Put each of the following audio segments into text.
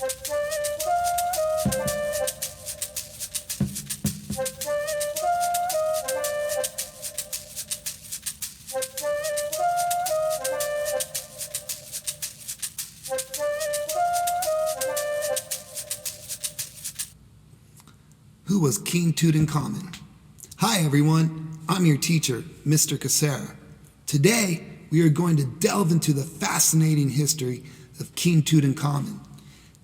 Who was King Tutankhamun? Hi everyone, I'm your teacher, Mr. Cassara. Today, we are going to delve into the fascinating history of King Tutankhamun.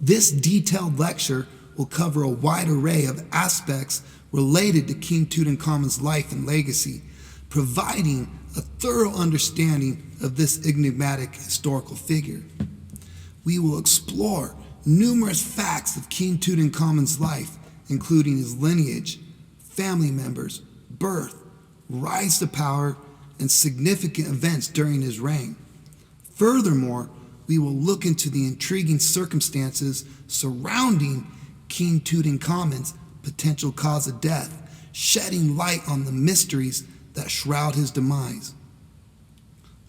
This detailed lecture will cover a wide array of aspects related to King Tutankhamun's life and legacy, providing a thorough understanding of this enigmatic historical figure. We will explore numerous facts of King Tutankhamun's life, including his lineage, family members, birth, rise to power, and significant events during his reign. Furthermore, we will look into the intriguing circumstances surrounding King Tutankhamun's potential cause of death, shedding light on the mysteries that shroud his demise.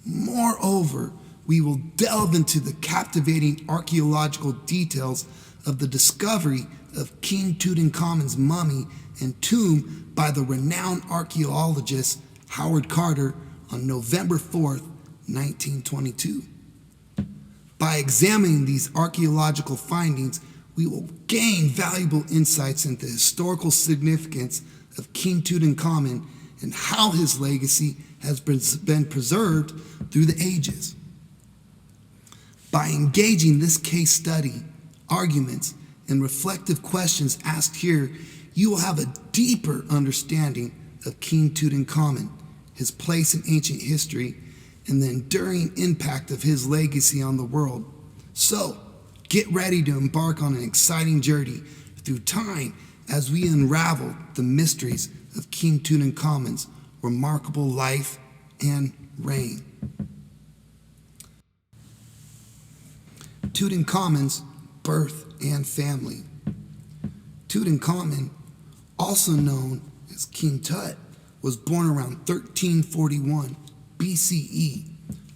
Moreover, we will delve into the captivating archaeological details of the discovery of King Tutankhamun's mummy and tomb by the renowned archaeologist Howard Carter on November 4th, 1922. By examining these archaeological findings, we will gain valuable insights into the historical significance of King Tutankhamun and how his legacy has been preserved through the ages. By engaging this case study, arguments, and reflective questions asked here, you will have a deeper understanding of King Tutankhamun, his place in ancient history, and the enduring impact of his legacy on the world. So, get ready to embark on an exciting journey through time as we unravel the mysteries of King Tutankhamun's remarkable life and reign. Tutankhamun's birth and family. Tutankhamun, also known as King Tut, was born around 1341 BCE,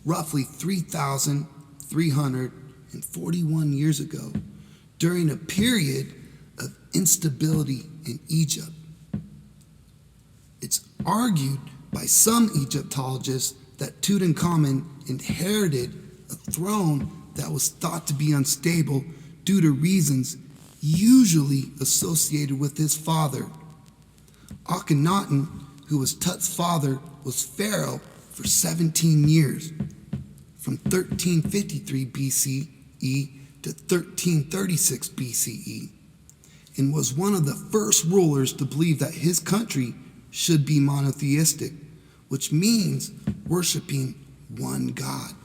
roughly 3,341 years ago, during a period of instability in Egypt. It's argued by some Egyptologists that Tutankhamun inherited a throne that was thought to be unstable due to reasons usually associated with his father. Akhenaten, who was Tut's father, was pharaoh for 17 years, from 1353 BCE to 1336 BCE, and was one of the first rulers to believe that his country should be monotheistic, which means worshiping one God.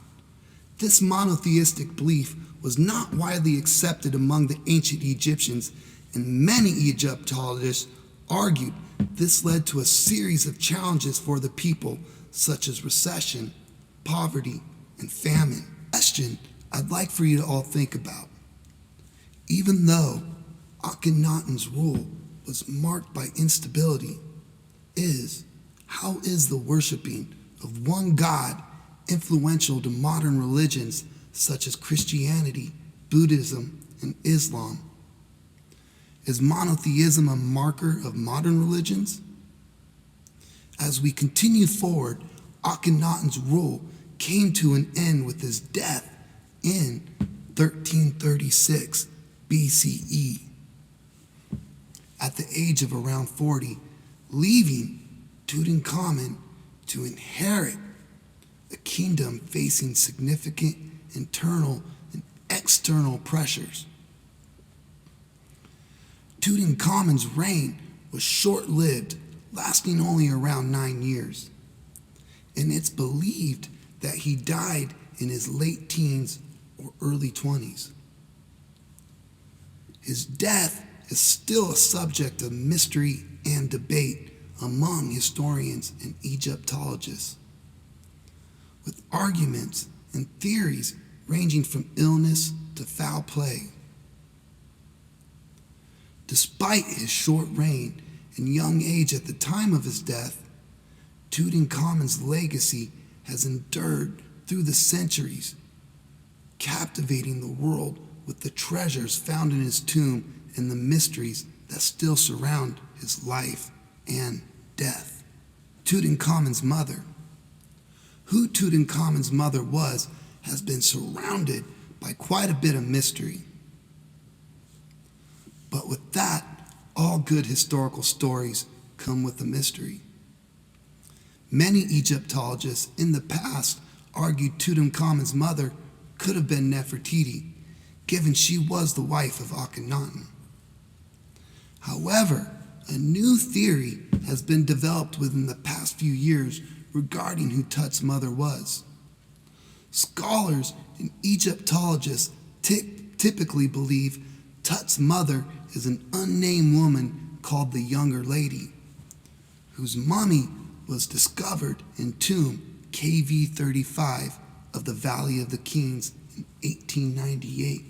This monotheistic belief was not widely accepted among the ancient Egyptians, and many Egyptologists argued this led to a series of challenges for the people, such as recession, poverty, and famine. Question I'd like for you to all think about. Even though Akhenaten's rule was marked by instability, how is the worshiping of one God influential to modern religions such as Christianity, Buddhism, and Islam? Is monotheism a marker of modern religions? As we continue forward, Akhenaten's rule came to an end with his death in 1336 BCE at the age of around 40, leaving Tutankhamun to inherit a kingdom facing significant internal and external pressures. Tutankhamun's reign was short-lived, lasting only around 9 years, and it's believed that he died in his late teens or early 20s. His death is still a subject of mystery and debate among historians and Egyptologists, with arguments and theories ranging from illness to foul play. Despite his short reign and young age at the time of his death, Tutankhamun's legacy has endured through the centuries, captivating the world with the treasures found in his tomb and the mysteries that still surround his life and death. Tutankhamun's mother. Who Tutankhamun's mother was has been surrounded by quite a bit of mystery. But with that, all good historical stories come with a mystery. Many Egyptologists in the past argued Tutankhamun's mother could have been Nefertiti, given she was the wife of Akhenaten. However, a new theory has been developed within the past few years regarding who Tut's mother was. Scholars and Egyptologists typically believe Tut's mother is an unnamed woman called the Younger Lady, whose mummy was discovered in tomb KV35 of the Valley of the Kings in 1898.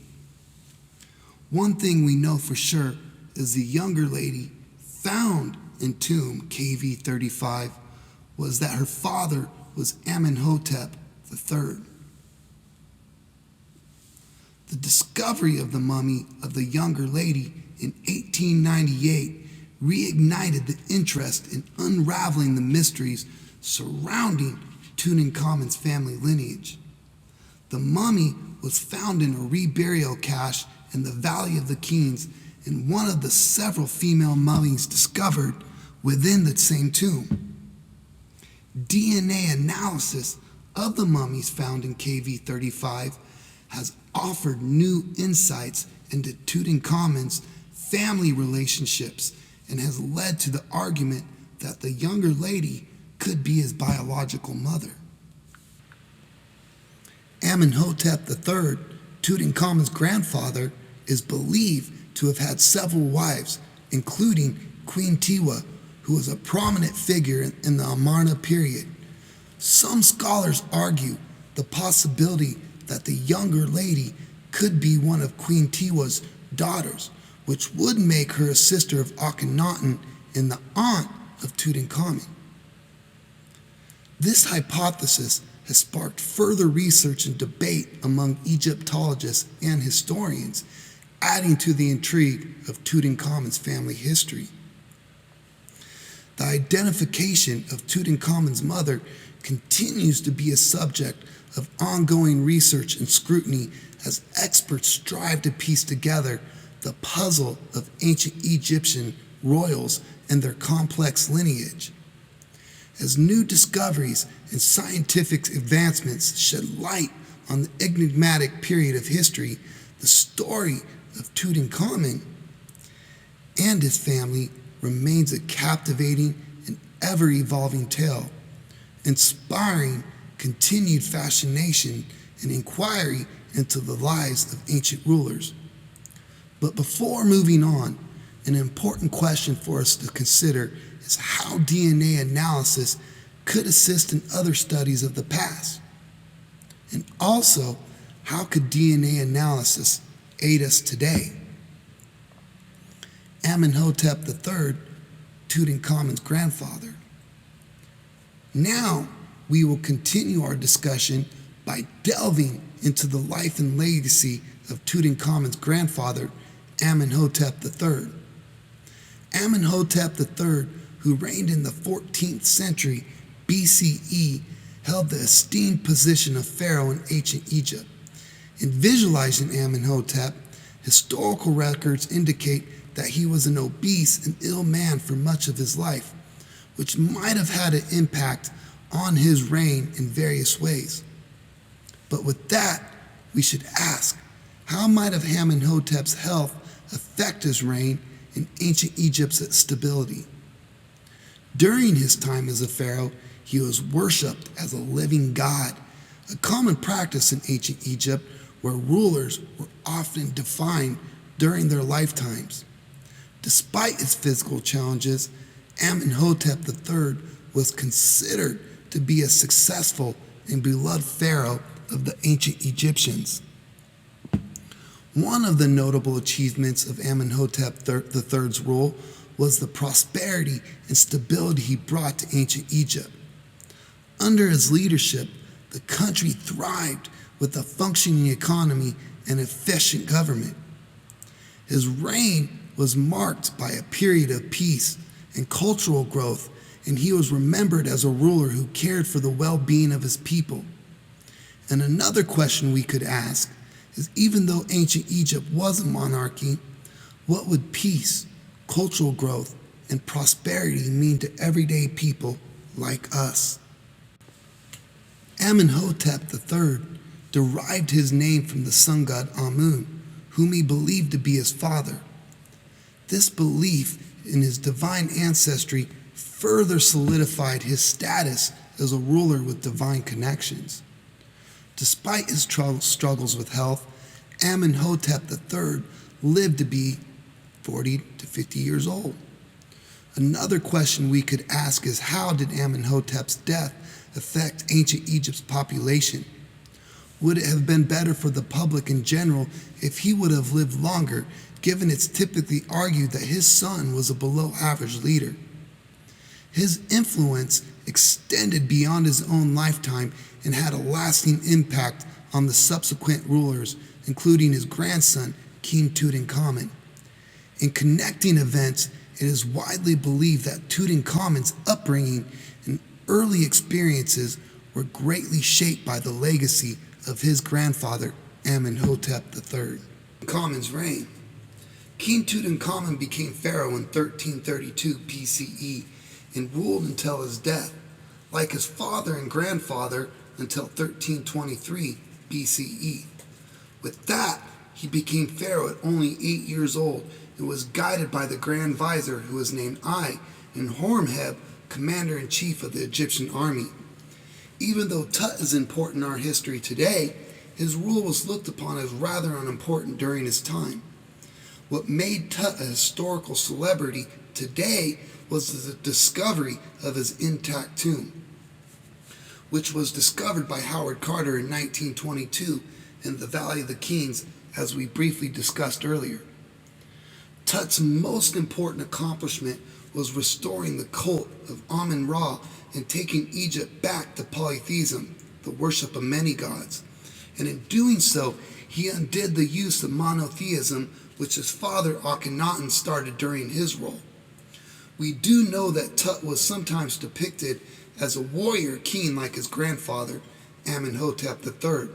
One thing we know for sure is the Younger Lady found in tomb KV35 was that her father was Amenhotep III. The discovery of the mummy of the Younger Lady in 1898 reignited the interest in unraveling the mysteries surrounding Tutankhamun's family lineage. The mummy was found in a reburial cache in the Valley of the Kings and one of the several female mummies discovered within the same tomb. DNA analysis of the mummies found in KV35 has offered new insights into Tutankhamun's family relationships and has led to the argument that the Younger Lady could be his biological mother. Amenhotep III, Tutankhamun's grandfather, is believed to have had several wives, including Queen Tiwa, who was a prominent figure in the Amarna period. Some scholars argue the possibility that the Younger Lady could be one of Queen Tiwa's daughters, which would make her a sister of Akhenaten and the aunt of Tutankhamun. This hypothesis has sparked further research and debate among Egyptologists and historians, adding to the intrigue of Tutankhamun's family history. The identification of Tutankhamun's mother continues to be a subject of ongoing research and scrutiny as experts strive to piece together the puzzle of ancient Egyptian royals and their complex lineage. As new discoveries and scientific advancements shed light on the enigmatic period of history, the story of Tutankhamun and his family remains a captivating and ever-evolving tale, inspiring continued fascination and inquiry into the lives of ancient rulers. But before moving on, an important question for us to consider is how DNA analysis could assist in other studies of the past. And also, how could DNA analysis aid us today? Amenhotep III, Tutankhamun's grandfather. Now, we will continue our discussion by delving into the life and legacy of Tutankhamun's grandfather, Amenhotep III. Amenhotep III, who reigned in the 14th century BCE, held the esteemed position of pharaoh in ancient Egypt. In visualizing Amenhotep, historical records indicate that he was an obese and ill man for much of his life, which might have had an impact on his reign in various ways. But with that, we should ask, how might have Amenhotep's health affect his reign and ancient Egypt's stability? During his time as a pharaoh, he was worshipped as a living god, a common practice in ancient Egypt where rulers were often defined during their lifetimes. Despite his physical challenges, Amenhotep III was considered to be a successful and beloved pharaoh of the ancient Egyptians. One of the notable achievements of Amenhotep III's rule was the prosperity and stability he brought to ancient Egypt. Under his leadership, the country thrived with a functioning economy and efficient government. His reign was marked by a period of peace and cultural growth, and he was remembered as a ruler who cared for the well-being of his people. And another question we could ask is, even though ancient Egypt was a monarchy, what would peace, cultural growth, and prosperity mean to everyday people like us? Amenhotep III derived his name from the sun god Amun, whom he believed to be his father. This belief in his divine ancestry further solidified his status as a ruler with divine connections. Despite his struggles with health, Amenhotep III lived to be 40 to 50 years old. Another question we could ask is, how did Amenhotep's death affect ancient Egypt's population? Would it have been better for the public in general if he would have lived longer, given it's typically argued that his son was a below-average leader? His influence extended beyond his own lifetime and had a lasting impact on the subsequent rulers, including his grandson, King Tutankhamun. In connecting events, it is widely believed that Tutankhamun's upbringing and early experiences were greatly shaped by the legacy of his grandfather, Amenhotep III. Tutankhamen's reign. King Tutankhamun became pharaoh in 1332 BCE and ruled until his death, like his father and grandfather until 1323 BCE. With that, he became pharaoh at only 8 years old and was guided by the Grand Vizier, who was named Ai, and Horemheb, commander-in-chief of the Egyptian army. Even though Tut is important in our history today, his rule was looked upon as rather unimportant during his time. What made Tut a historical celebrity today was the discovery of his intact tomb, which was discovered by Howard Carter in 1922 in the Valley of the Kings, as we briefly discussed earlier. Tut's most important accomplishment was restoring the cult of Amun-Ra and taking Egypt back to polytheism, the worship of many gods. And in doing so, he undid the use of monotheism, which his father Akhenaten started during his rule. We do know that Tut was sometimes depicted as a warrior king like his grandfather, Amenhotep III.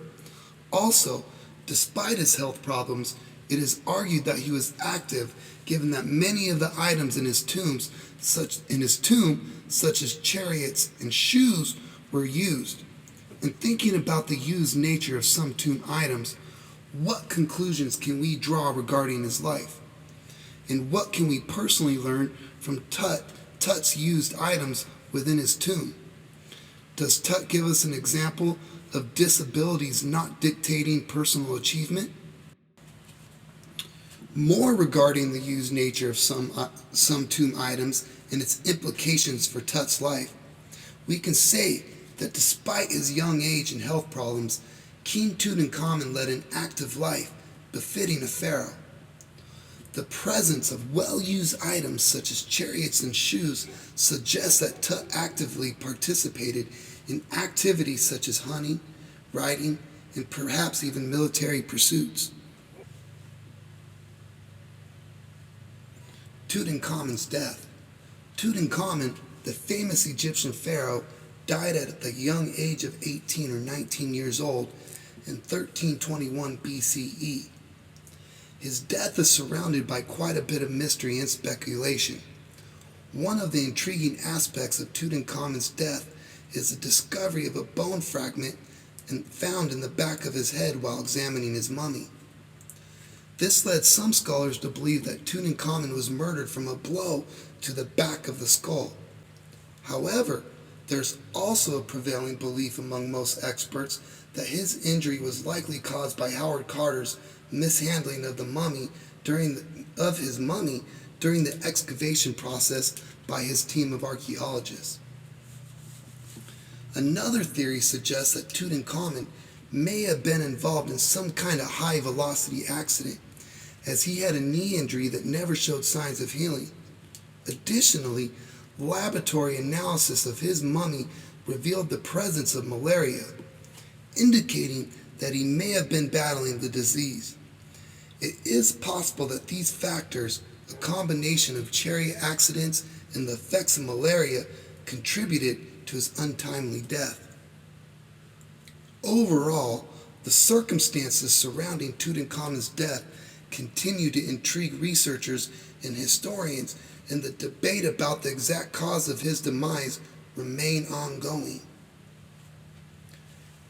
Also, despite his health problems, it is argued that he was active, given that many of the items in his tomb, such as chariots and shoes, were used. In thinking about the used nature of some tomb items, what conclusions can we draw regarding his life? And what can we personally learn from Tut's used items within his tomb? Does Tut give us an example of disabilities not dictating personal achievement? More regarding the used nature of some tomb items and its implications for Tut's life, we can say that despite his young age and health problems, King Tutankhamun led an active life befitting a pharaoh. The presence of well-used items such as chariots and shoes suggests that Tut actively participated in activities such as hunting, riding, and perhaps even military pursuits. Tutankhamun's death. Tutankhamun, the famous Egyptian pharaoh, died at the young age of 18 or 19 years old in 1321 BCE. His death is surrounded by quite a bit of mystery and speculation. One of the intriguing aspects of Tutankhamun's death is the discovery of a bone fragment found in the back of his head while examining his mummy. This led some scholars to believe that Tutankhamun was murdered from a blow to the back of the skull. However, there's also a prevailing belief among most experts that his injury was likely caused by Howard Carter's mishandling of his mummy during the excavation process by his team of archaeologists. Another theory suggests that Tutankhamun may have been involved in some kind of high-velocity accident, as he had a knee injury that never showed signs of healing. Additionally, laboratory analysis of his mummy revealed the presence of malaria, indicating that he may have been battling the disease. It is possible that these factors, a combination of chariot accidents and the effects of malaria, contributed to his untimely death. Overall, the circumstances surrounding Tutankhamun's death continue to intrigue researchers and historians, and the debate about the exact cause of his demise remain ongoing.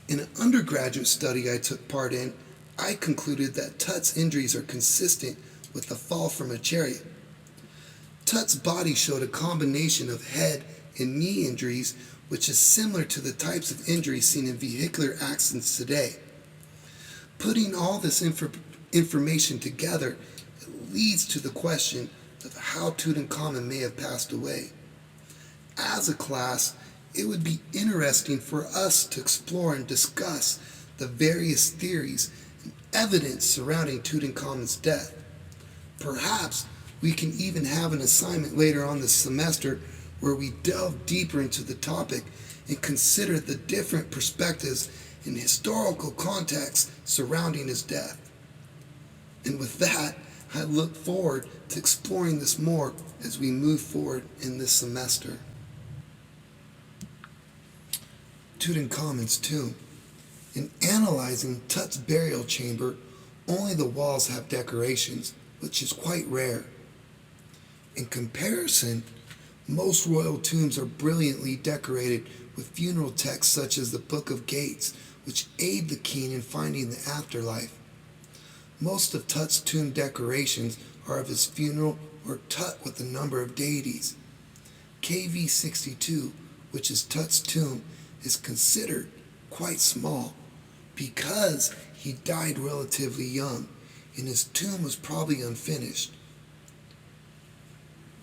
In an undergraduate study I took part in, I concluded that Tut's injuries are consistent with the fall from a chariot. Tut's body showed a combination of head and knee injuries, which is similar to the types of injuries seen in vehicular accidents today. Putting all this information together, it leads to the question of how Tutankhamun may have passed away. As a class, it would be interesting for us to explore and discuss the various theories and evidence surrounding Tutankhamun's death. Perhaps we can even have an assignment later on this semester where we delve deeper into the topic and consider the different perspectives and historical context surrounding his death. And with that, I look forward to exploring this more as we move forward in this semester. Tutankhamun's tomb. In analyzing Tut's burial chamber, only the walls have decorations, which is quite rare. In comparison, most royal tombs are brilliantly decorated with funeral texts such as the Book of Gates, which aid the king in finding the afterlife. Most of Tut's tomb decorations are of his funeral or Tut with a number of deities. KV 62, which is Tut's tomb, is considered quite small because he died relatively young and his tomb was probably unfinished.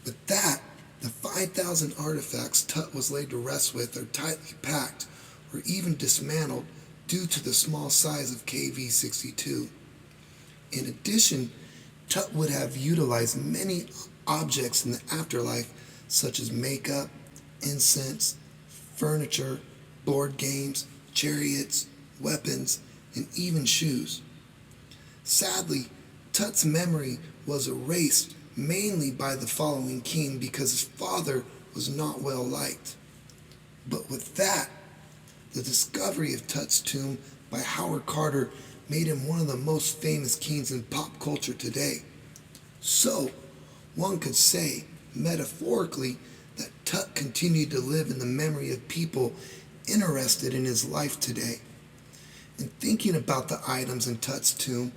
With that, the 5,000 artifacts Tut was laid to rest with are tightly packed or even dismantled due to the small size of KV 62. In addition, Tut would have utilized many objects in the afterlife such as makeup, incense, furniture, board games, chariots, weapons, and even shoes. Sadly, Tut's memory was erased mainly by the following king because his father was not well liked. But with that, the discovery of Tut's tomb by Howard Carter made him one of the most famous kings in pop culture today. So, one could say, metaphorically, that Tut continued to live in the memory of people interested in his life today. In thinking about the items in Tut's tomb,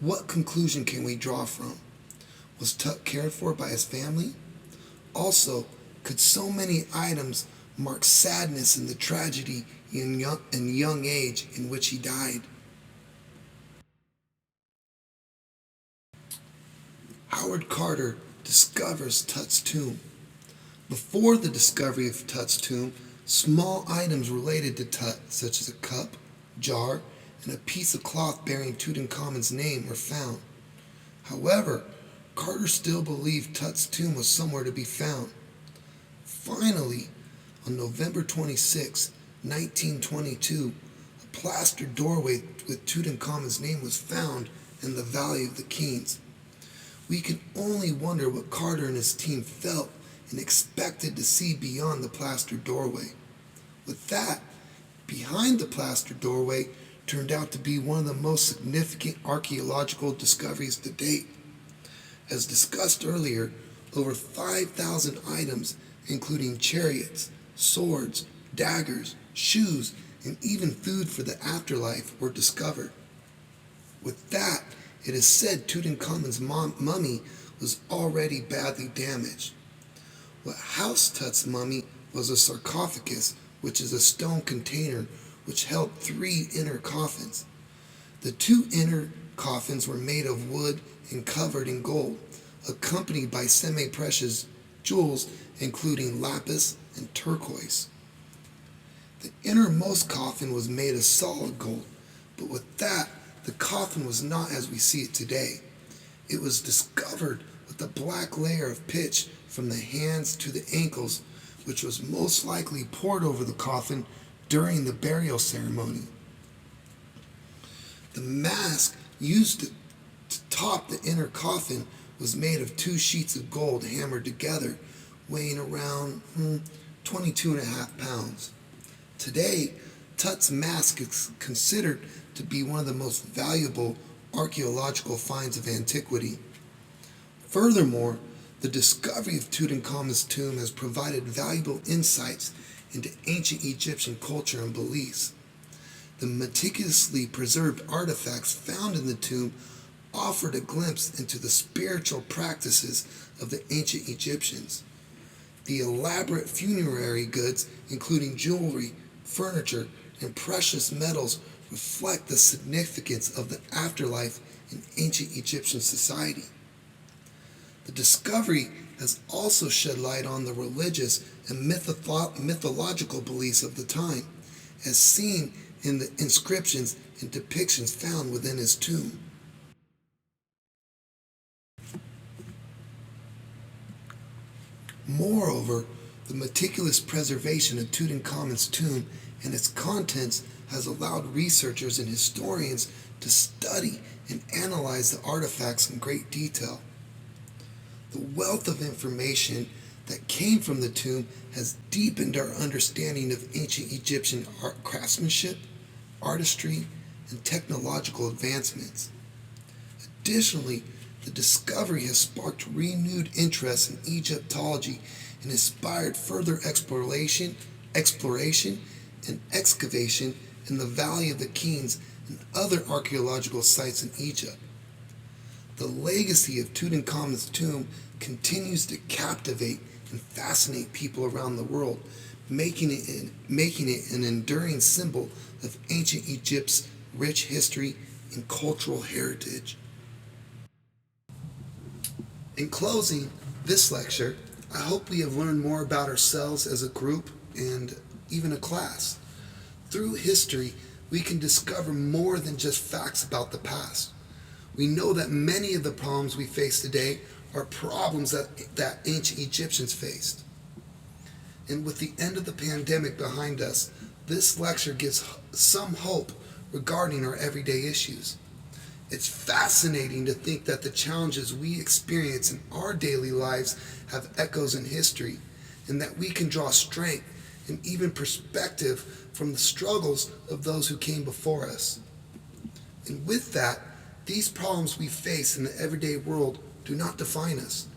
what conclusion can we draw from? Was Tut cared for by his family? Also, could so many items mark sadness in the tragedy in young age in which he died? Howard Carter discovers Tut's tomb. Before the discovery of Tut's tomb, small items related to Tut, such as a cup, jar, and a piece of cloth bearing Tutankhamun's name were found. However, Carter still believed Tut's tomb was somewhere to be found. Finally, on November 26, 1922, a plastered doorway with Tutankhamun's name was found in the Valley of the Kings. We can only wonder what Carter and his team felt and expected to see beyond the plastered doorway. With that, behind the plastered doorway turned out to be one of the most significant archaeological discoveries to date. As discussed earlier, over 5,000 items, including chariots, swords, daggers, shoes, and even food for the afterlife, were discovered. With that, it is said Tutankhamun's mummy was already badly damaged. What housed Tut's mummy was a sarcophagus, which is a stone container which held 3 inner coffins. The 2 inner coffins were made of wood and covered in gold, accompanied by semi-precious jewels including lapis and turquoise. The innermost coffin was made of solid gold, but with that, the coffin was not as we see it today. It was discovered with a black layer of pitch from the hands to the ankles, which was most likely poured over the coffin during the burial ceremony. The mask used to top the inner coffin was made of 2 sheets of gold hammered together, weighing around 22.5 pounds. Today, Tut's mask is considered to be one of the most valuable archaeological finds of antiquity. Furthermore, the discovery of Tutankhamun's tomb has provided valuable insights into ancient Egyptian culture and beliefs. The meticulously preserved artifacts found in the tomb offered a glimpse into the spiritual practices of the ancient Egyptians. The elaborate funerary goods, including jewelry, furniture, and precious metals, reflect the significance of the afterlife in ancient Egyptian society. The discovery has also shed light on the religious and mythological beliefs of the time, as seen in the inscriptions and depictions found within his tomb. Moreover, the meticulous preservation of Tutankhamun's tomb and its contents has allowed researchers and historians to study and analyze the artifacts in great detail. The wealth of information that came from the tomb has deepened our understanding of ancient Egyptian art craftsmanship, artistry, and technological advancements. Additionally, the discovery has sparked renewed interest in Egyptology and inspired further exploration and excavation in the Valley of the Kings and other archaeological sites in Egypt. The legacy of Tutankhamun's tomb continues to captivate and fascinate people around the world, making it an enduring symbol of ancient Egypt's rich history and cultural heritage. In closing this lecture, I hope we have learned more about ourselves as a group and even a class. Through history, we can discover more than just facts about the past. We know that many of the problems we face today are problems that ancient Egyptians faced. And with the end of the pandemic behind us, this lecture gives some hope regarding our everyday issues. It's fascinating to think that the challenges we experience in our daily lives have echoes in history, and that we can draw strength and even perspective from the struggles of those who came before us. And with that, these problems we face in the everyday world do not define us,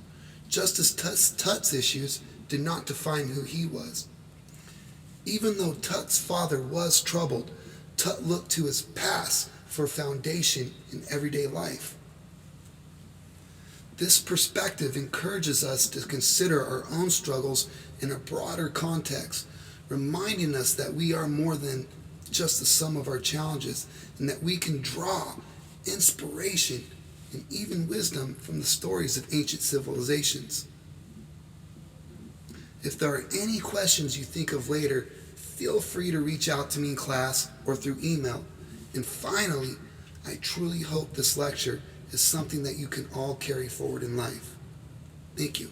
just as Tut's issues did not define who he was. Even though Tut's father was troubled, Tut looked to his past for foundation in everyday life. This perspective encourages us to consider our own struggles in a broader context, reminding us that we are more than just the sum of our challenges, and that we can draw inspiration and even wisdom from the stories of ancient civilizations. If there are any questions you think of later, feel free to reach out to me in class or through email. And finally, I truly hope this lecture is something that you can all carry forward in life. Thank you.